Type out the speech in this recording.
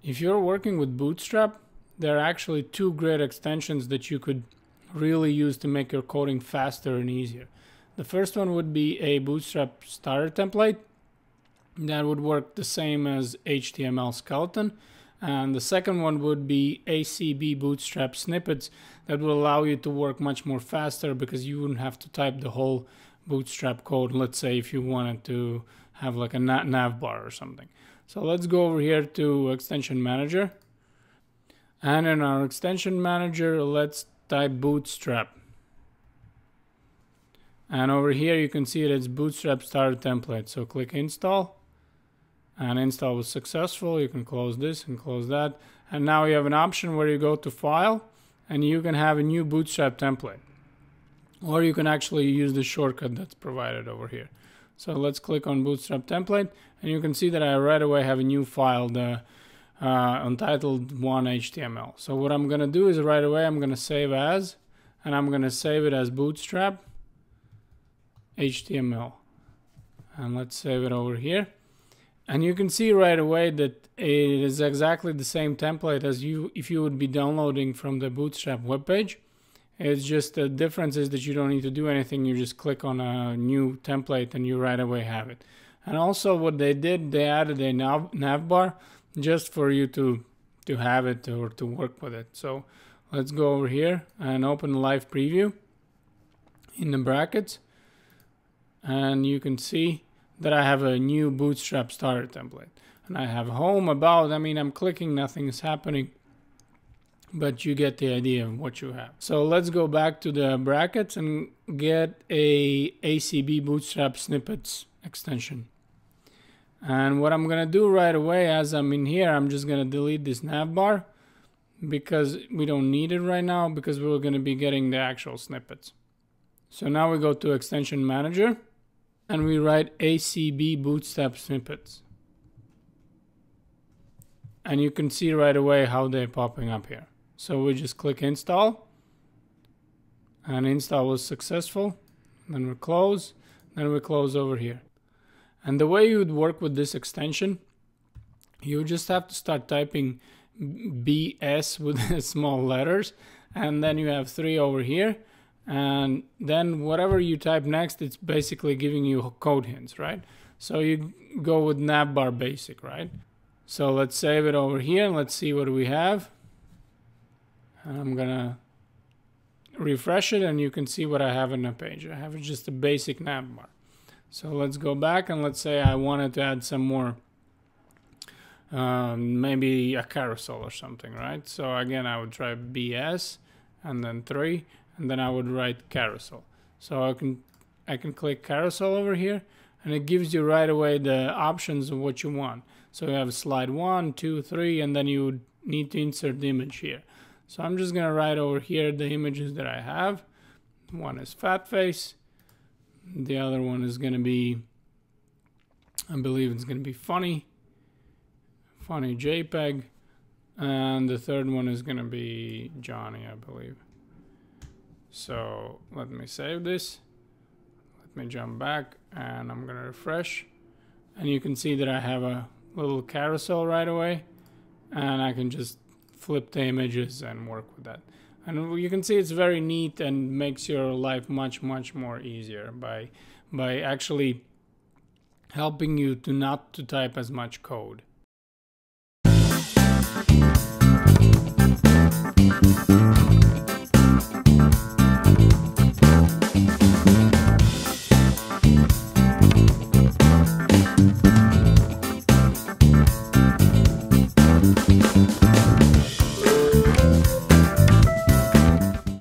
If you're working with Bootstrap, there are actually two great extensions that you could really use to make your coding faster and easier. The first one would be a Bootstrap starter template that would work the same as HTML skeleton. And the second one would be ACB Bootstrap Snippets that will allow you to work much more faster because you wouldn't have to type the whole Bootstrap code. Let's say if you wanted to have like a nav bar or something. So let's go over here to Extension Manager. And in our Extension Manager, let's type Bootstrap. And over here you can see that it's Bootstrap starter template. So click install. And install was successful. You can close this and close that. And now you have an option where you go to File and you can have a new Bootstrap template. Or you can actually use the shortcut that's provided over here. So let's click on Bootstrap template and you can see that I right away have a new file, the untitled 1 HTML. So what I'm going to do is right away I'm going to save as, and I'm going to save it as Bootstrap HTML. And let's save it over here. And you can see right away that it is exactly the same template as if you would be downloading from the Bootstrap webpage. It's just the difference is that you don't need to do anything. You just click on a new template and you right away have it. And also what they did, they added a nav bar just for you to have it or to work with it. So let's go over here and open the live preview in the brackets. And you can see that I have a new Bootstrap starter template. And I have home, about, I mean, I'm clicking, nothing is happening, but you get the idea of what you have. So let's go back to the brackets and get a ACB Bootstrap Snippets extension. And what I'm gonna do right away as I'm in here, I'm just gonna delete this nav bar because we don't need it right now because we're gonna be getting the actual snippets. So now we go to Extension Manager and we write ACB Bootstrap Snippets. And you can see right away how they're popping up here. So we just click install and install was successful. Then we close over here. And the way you would work with this extension, you just have to start typing BS with small letters, and then you have 3 over here. And then whatever you type next, it's basically giving you code hints, right? So you go with navbar basic, right? So let's save it over here and let's see what we have. And I'm gonna refresh it and you can see what I have in the page. I have just a basic navbar. So let's go back and let's say I wanted to add some more, maybe a carousel or something, right? So again, I would try BS and then 3. And then I would write carousel. So I can click carousel over here and it gives you right away the options of what you want. So you have slide 1, 2, 3, and then you would need to insert the image here. So I'm just gonna write over here the images that I have. One is fat face. The other one is gonna be, I believe it's gonna be funny JPEG. And the third one is gonna be Johnny, I believe. So let me save this. Let me jump back and I'm gonna refresh. And you can see that I have a little carousel right away. And I can just flip the images and work with that. And you can see it's very neat and makes your life much more easier by actually helping you to not to type as much code.